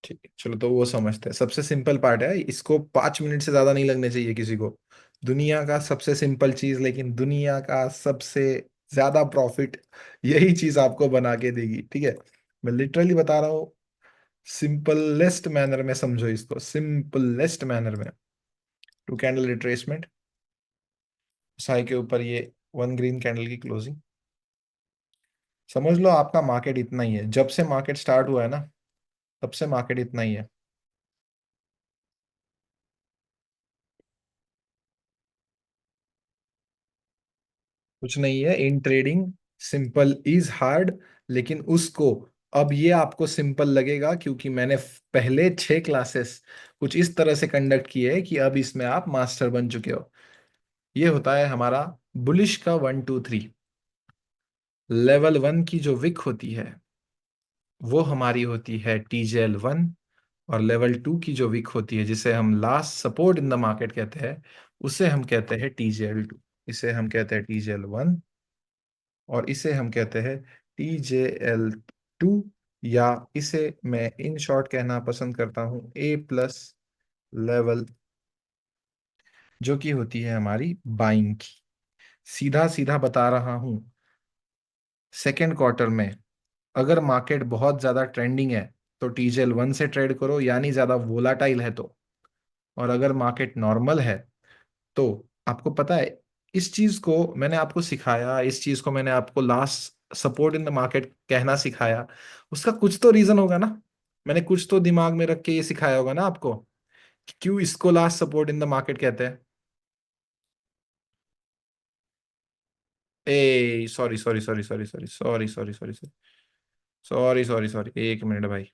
ठीक है, चलो तो वो समझते हैं। सबसे सिंपल पार्ट है, इसको 5 मिनट से ज्यादा नहीं लगने चाहिए किसी को। दुनिया का सबसे सिंपल चीज, लेकिन दुनिया का सबसे ज्यादा प्रॉफिट यही चीज आपको बना के देगी, ठीक है। मैं लिटरली बता रहा हूँ, सिंपलेस्ट मैनर में समझो इसको, सिंपलेस्ट मैनर में। टू कैंडल रिट्रेसमेंट, साई के ऊपर ये वन ग्रीन कैंडल की क्लोजिंग। समझ लो आपका मार्केट इतना ही है, जब से मार्केट स्टार्ट हुआ है ना, तब से मार्केट इतना ही है। कुछ नहीं है in trading, simple is hard. लेकिन उसको, अब ये आपको सिंपल लगेगा क्योंकि मैंने पहले 6 क्लासेस कुछ इस तरह से कंडक्ट किए हैं कि अब इसमें आप मास्टर बन चुके हो। ये होता है हमारा बुलिश का 1 2 3। लेवल 1 की जो विक होती है वो हमारी होती है TJL1, और लेवल 2 की जो विक होती है जिसे हम last support in the market कहते हैं, उसे हम कहते हैं TJL2। इसे हम कहते हैं TJL1, और इसे हम कहते हैं TJL2, या इसे मैं इन शॉर्ट कहना पसंद करता हूं A+ लेवल, जो कि होती है हमारी बाइंग की। सीधा सीधा बता रहा हूं, सेकेंड क्वार्टर में अगर मार्केट बहुत ज्यादा ट्रेंडिंग है तो TJL1 से ट्रेड करो, यानी ज्यादा वोलाटाइल है तो। और अगर मार्केट नॉर्मल है तो, आपको पता है, इस चीज को मैंने आपको सिखाया, इस चीज को मैंने आपको last support in the market कहना सिखाया, उसका कुछ तो रीजन होगा ना। मैंने कुछ तो दिमाग में रख के ये सिखाया होगा ना आपको, कि क्यों इसको last support in the market कहते हैं। Uh sorry sorry sorry sorry sorry sorry sorry sorry sorry sorry sorry, 1 minute भाई।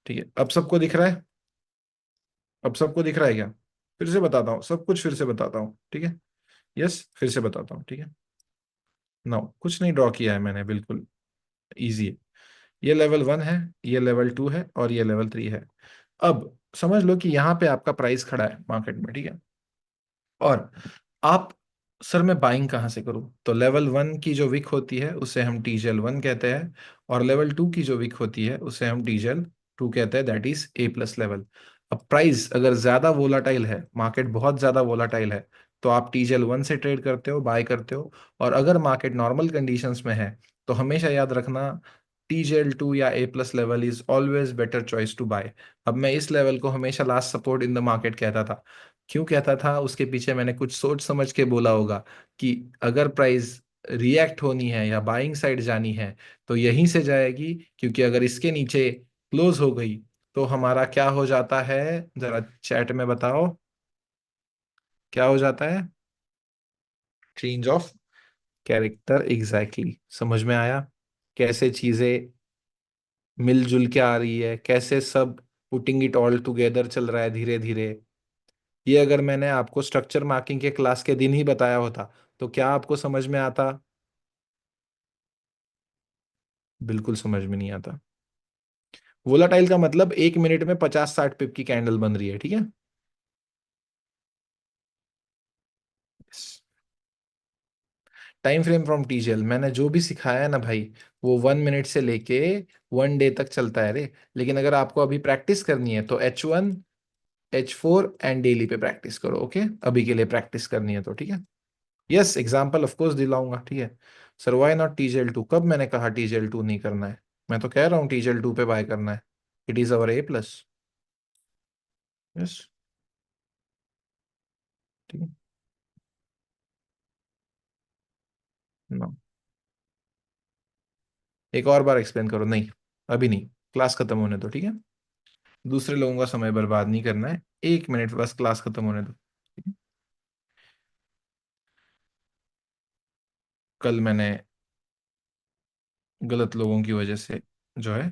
ठीक है, अब सबको दिख रहा है, अब सबको दिख रहा है क्या। फिर से बताता हूँ, सब कुछ फिर से बताता हूँ, ठीक है। यस, फिर से बताता हूँ, ठीक है। नो, कुछ नहीं ड्रॉ किया है मैंने, बिल्कुल इजी है। ये लेवल 1 है, ये लेवल 2 है, और ये लेवल 3 है। अब समझ लो कि यहाँ पे आपका प्राइस खड़ा है मार्केट में, ठीक है। और आप, सर मैं बाइंग कहाँ से करूँ, तो लेवल 1 की जो विक होती है उसे हम TJL1 कहते हैं, और लेवल 2 की जो विक होती है उसे हम TJL2 कहते हैं, दैट इज A+ लेवल। अब प्राइस अगर ज्यादा वोलाटाइल है, मार्केट बहुत ज्यादा वोलाटाइल है, तो आप TJL1 से ट्रेड करते हो, बाय करते हो। और अगर मार्केट नॉर्मल कंडीशंस में है तो हमेशा याद रखना, TJL2 या A+ level is always better choice to buy. अब मैं इस लेवल को हमेशा last support in the market कहता था। क्यों कहता था, उसके पीछे मैंने कुछ सोच समझ के बोला होगा कि अगर प्राइस रिएक्ट होनी है या बाइंग साइड जानी है तो यहीं से जाएगी, क्योंकि अगर इसके नीचे क्लोज हो गई तो हमारा क्या हो जाता है, जरा चैट में बताओ, क्या हो जाता है। चेंज ऑफ कैरेक्टर, एग्जैक्टली, समझ में आया कैसे चीजें मिलजुल के आ रही है, कैसे सब पुटिंग इट ऑल टुगेदर चल रहा है धीरे धीरे। ये अगर मैंने आपको स्ट्रक्चर मार्किंग के क्लास के दिन ही बताया होता तो क्या आपको समझ में आता। बिल्कुल समझ में नहीं आता। वोलाटाइल का मतलब 1 मिनट में 50-60 पिप की कैंडल बन रही है, ठीक है। Yes. Time frame from TGL, मैंने जो भी सिखाया है ना भाई, वो 1 मिनट से लेके 1 डे तक चलता है रे। लेकिन अगर आपको अभी प्रैक्टिस करनी है तो H1 H4 एंड डेली पे प्रैक्टिस करो। ओके, अभी के लिए प्रैक्टिस करनी है तो ठीक है। यस, एग्जाम्पल ऑफ कोर्स दिलाऊंगा, ठीक है। Sir why not TGL2? कब मैंने कहा TGL2 नहीं करना है? मैं तो कह रहा हूँ TGL2 पे बाय करना है। It is our A+। Yes, ठीक है। नो, एक और बार एक्सप्लेन करो। नहीं, अभी नहीं, क्लास खत्म होने दो, ठीक है। दूसरे लोगों का समय बर्बाद नहीं करना है, 1 मिनट बस, क्लास खत्म होने दो, ठीक है? कल मैंने गलत लोगों की वजह से जो है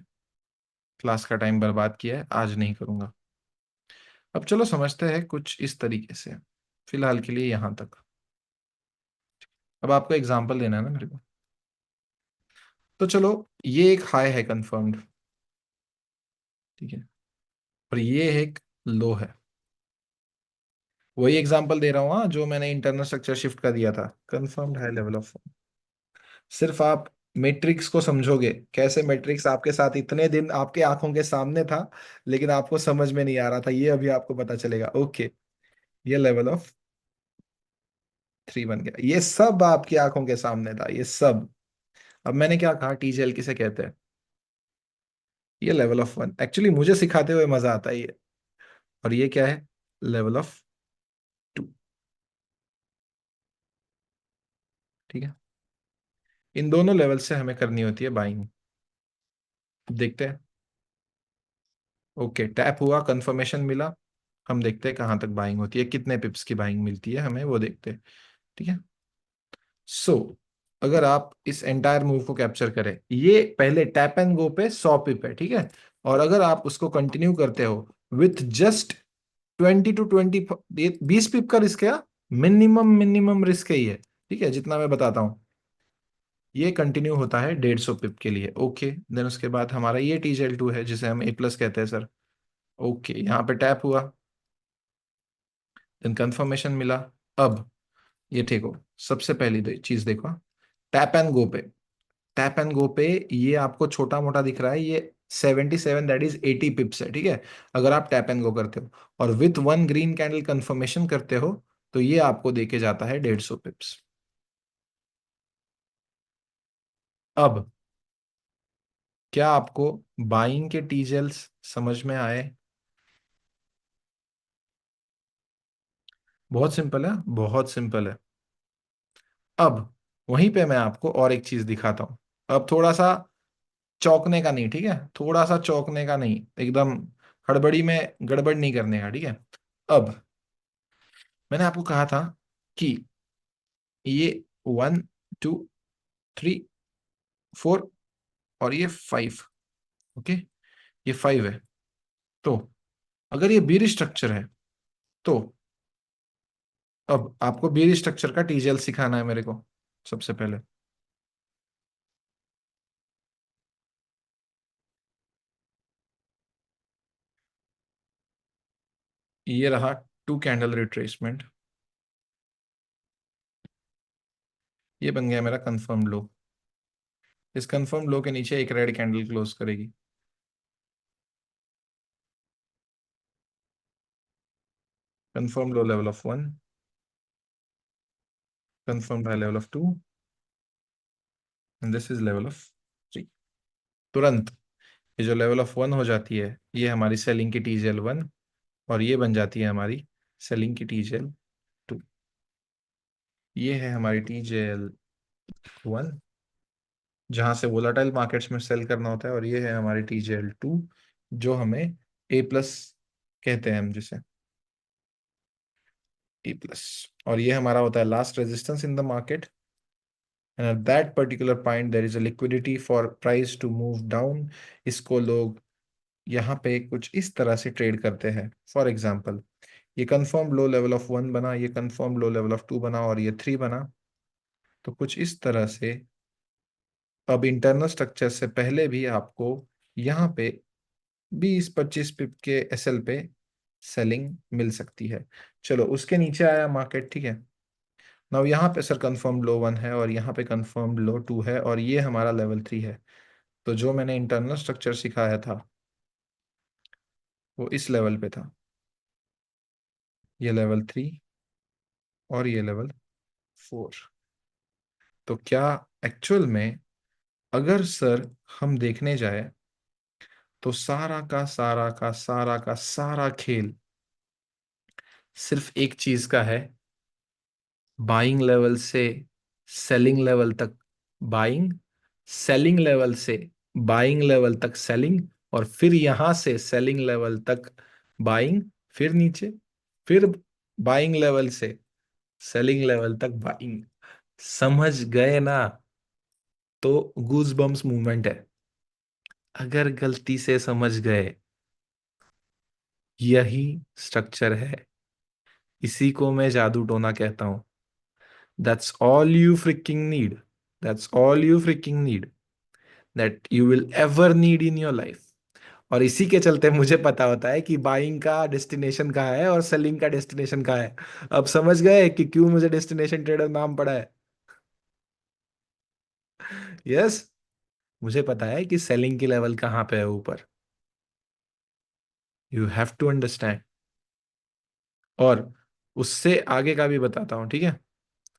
क्लास का टाइम बर्बाद किया है, आज नहीं करूंगा। अब चलो समझते हैं कुछ इस तरीके से, फिलहाल के लिए यहां तक। अब आपको एग्जांपल देना है ना मेरे को, तो चलो, ये एक हाई है कंफर्म्ड, ठीक है, और ये एक लो है। वही एग्जांपल दे रहा हूँ, हाँ, जो मैंने इंटरनल स्ट्रक्चर शिफ्ट का दिया था, कंफर्म्ड हाई लेवल ऑफ। सिर्फ आप मैट्रिक्स को समझोगे, कैसे मैट्रिक्स आपके साथ इतने दिन आपके आंखों के सामने था, लेकिन आपको समझ में नहीं आ रहा था, ये अभी आपको पता चलेगा। ओके, ये लेवल ऑफ 3 बन गया, ये सब आपकी आंखों के सामने था, ये सब। अब मैंने क्या कहा, TGL किसे कहते हैं? ये लेवल ऑफ 1, एक्चुअली मुझे सिखाते हुए मजा आता है ये। और ये क्या है? लेवल ऑफ 2, ठीक है। इन दोनों लेवल से हमें करनी होती है बाइंग। देखते हैं। ओके, टैप हुआ, कंफर्मेशन मिला। हम देखते हैं कहाँ तक बाइंग होती है, कितने पिप्स की बाइंग मिलती है हमें, वो देखते हैं, ठीक है। सो अगर आप इस एंटायर मूव को कैप्चर करें, ये पहले टैप एंड गो पे 100 पिप है, ठीक है। और अगर आप उसको कंटिन्यू करते हो विथ जस्ट 20 to 20, 20 पिप का रिस्क है, मिनिमम मिनिमम रिस्क है ये, ठीक है, जितना मैं बताता हूँ। ये कंटिन्यू होता है 150 पिप के लिए। ओके, देन उसके बाद हमारा ये TGL2 है, जिसे हम A+ कहते हैं सर। ओके, यहाँ पे टैप हुआ, देन कंफर्मेशन मिला। अब ये ठीक हो, सबसे पहली चीज देखो, टैप एंड गो पे, टैप एंड गो पे ये आपको छोटा मोटा दिख रहा है, ये 77, दैट इज 80 पिप्स है, ठीक है। अगर आप टैप एंड गो करते हो और विथ 1 ग्रीन कैंडल कंफर्मेशन करते हो, तो ये आपको देके जाता है 150 पिप्स। अब क्या आपको बाइंग के टीजेल्स समझ में आए? बहुत सिंपल है, बहुत सिंपल है। अब वहीं पे मैं आपको और एक चीज दिखाता हूं। अब थोड़ा सा चौंकने का नहीं, ठीक है, थोड़ा सा चौंकने का नहीं, एकदम हड़बड़ी में गड़बड़ नहीं करने का, ठीक है। अब मैंने आपको कहा था कि ये 1 2 3 4 और ये 5, ओके, ये 5 है। तो अगर ये बीरी स्ट्रक्चर है, तो अब आपको बीरी स्ट्रक्चर का TGL सिखाना है मेरे को सबसे पहले। ये रहा 2 कैंडल रिट्रेसमेंट, ये बन गया मेरा कंफर्म लो। इस कंफर्म लो के नीचे एक रेड कैंडल क्लोज करेगी, confirm low level of 1, confirm high level of 2, and this is level of 3। तुरंत ये जो लेवल ऑफ 1 हो जाती है, ये हमारी सेलिंग की TGL1, और ये बन जाती है हमारी सेलिंग की TGL2। ये है हमारी TGL1, जहां से वोलाटाइल मार्केट्स में सेल करना होता है, और ये है हमारी TGL2, जो हमें A+ कहते हैं हम जिसे, A+। और ये हमारा होता है last resistance in the market, and at that particular point there is a liquidity for price to move down. इसको लोग यहाँ पे कुछ इस तरह से ट्रेड करते हैं। फॉर एग्जाम्पल, ये कंफर्म लो लेवल ऑफ 1 बना, ये कंफर्म लो लेवल ऑफ 2 बना, और ये 3 बना। तो कुछ इस तरह से अब इंटरनल स्ट्रक्चर से पहले भी आपको यहाँ पे 20-25 पिप के SL पे सेलिंग मिल सकती है। चलो, उसके नीचे आया मार्केट, ठीक है। नाउ यहाँ पे सर कंफर्म्ड लो 1 है और यहाँ पे कंफर्म्ड लो 2 है और ये हमारा लेवल 3 है। तो जो मैंने इंटरनल स्ट्रक्चर सिखाया था वो इस लेवल पे था, ये लेवल 3 और ये लेवल 4। तो क्या एक्चुअल में अगर सर हम देखने जाए तो सारा का सारा का सारा का सारा खेल सिर्फ एक चीज का है, बाइंग लेवल से सेलिंग लेवल तक बाइंग, सेलिंग लेवल से बाइंग लेवल तक सेलिंग, और फिर यहां से सेलिंग लेवल तक बाइंग, फिर नीचे, फिर बाइंग लेवल से सेलिंग लेवल तक बाइंग। समझ गए ना? तो गूज बम्स मूवमेंट है। अगर गलती से समझ गए, यही स्ट्रक्चर है, इसी को मैं जादू टोना कहता हूं। That's all you fricking need, that's all you fricking need, that you will ever need in your life. और इसी के चलते मुझे पता होता है कि बाइंग का डेस्टिनेशन कहाँ है और सेलिंग का डेस्टिनेशन कहाँ है। अब समझ गए कि क्यों मुझे डेस्टिनेशन ट्रेडर नाम पड़ा है? यस, मुझे पता है कि सेलिंग की लेवल कहाँ पे है ऊपर। You have to understand. और उससे आगे का भी बताता हूँ, ठीक है?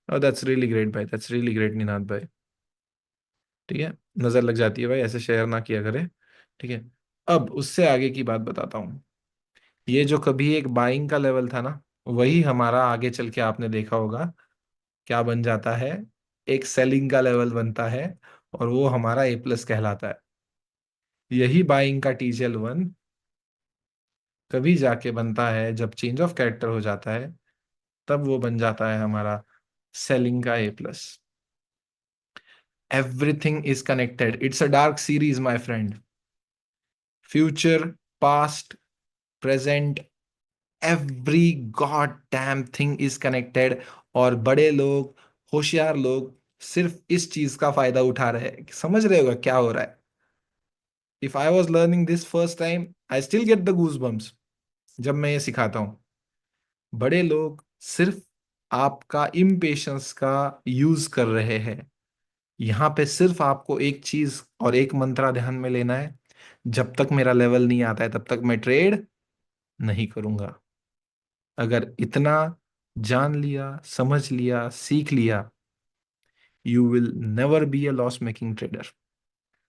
और दैट्स रियली ग्रेट भाई, दैट्स रियली ग्रेट निनाद भाई। ठीक है, नजर लग जाती है भाई, ऐसे शेयर ना किया करे। ठीक है, अब उससे आगे की बात बताता हूँ। ये जो कभी एक बाइंग का लेवल था ना, वही हमारा आगे चल के आपने देखा होगा क्या बन जाता है, एक सेलिंग का लेवल बनता है और वो हमारा ए प्लस कहलाता है। यही बाइंग का टीजीएल 1 कभी जाके बनता है जब चेंज ऑफ कैरेक्टर हो जाता है, तब वो बन जाता है हमारा सेलिंग का A plus. Everything is connected, it's a Dark series my friend. Future, past, present, every goddamn thing is connected. और बड़े लोग, होशियार लोग सिर्फ इस चीज का फायदा उठा रहे हैं। समझ रहे होगा क्या हो रहा है? If I was learning this first time, I still get the goosebumps जब मैं ये सिखाता हूँ। बड़े लोग सिर्फ आपका इम्पेशंस का यूज कर रहे हैं। यहाँ पे सिर्फ आपको एक चीज और एक मंत्रा ध्यान में लेना है, जब तक मेरा लेवल नहीं आता है तब तक मैं ट्रेड नहीं करूंगा। अगर इतना जान लिया, समझ लिया, सीख लिया, you will never be a loss making trader.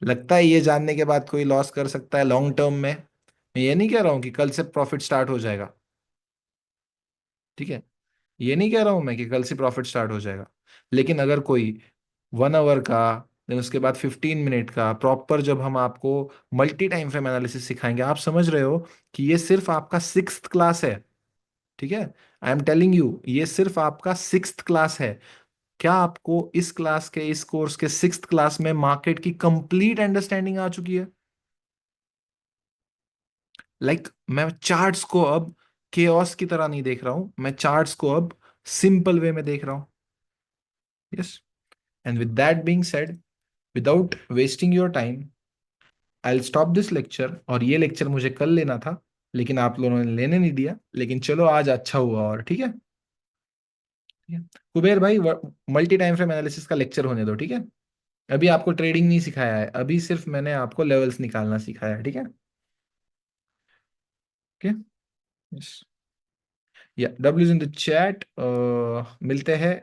लगता है ये जानने के बाद कोई लॉस कर सकता है लॉन्ग टर्म में? मैं ये नहीं कह रहा हूं कि कल से प्रॉफिट स्टार्ट हो जाएगा, ठीक है? ये नहीं कह रहा हूं मैं कि कल से प्रॉफिट स्टार्ट हो जाएगा। लेकिन अगर कोई 1 आवर का, देन उसके बाद 15 मिनट का प्रॉपर, जब हम आपको मल्टी टाइम फ्रेम एनालिसिस सिखाएंगे, आप समझ रहे हो कि ये सिर्फ आपका 6th क्लास है। ठीक है, आई एम टेलिंग यू, ये सिर्फ आपका 6th क्लास है। क्या आपको इस क्लास के, इस कोर्स के 6th क्लास में मार्केट की कंप्लीट अंडरस्टैंडिंग आ चुकी है? मैं चार्ट्स को अब केओस की तरह नहीं देख रहा हूं, मैं चार्ट्स को अब सिंपल वे में देख रहा हूं। Yes, and with that being said, without wasting your time, I will stop this lecture. और ये लेक्चर मुझे कल लेना था, लेकिन आप लोगों ने लेने नहीं दिया। लेकिन चलो आज अच्छा हुआ, और ठीक है। ठीक है कुबेर भाई, मल्टी टाइम फ्रेम एनालिसिस का लेक्चर होने दो, ठीक है? अभी आपको ट्रेडिंग नहीं सिखाया है, अभी सिर्फ मैंने आपको लेवल्स निकालना सिखाया है, ठीक है? ओके, यस, या डब्ल्यू इन द चैट। मिलते हैं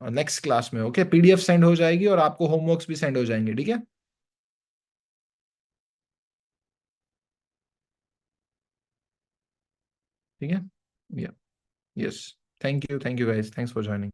नेक्स्ट क्लास में। ओके, पीडीएफ सेंड हो जाएगी और आपको होमवर्क्स भी सेंड हो जाएंगे, ठीक है? ठीक है, या, yes. Thank you guys, thanks for joining.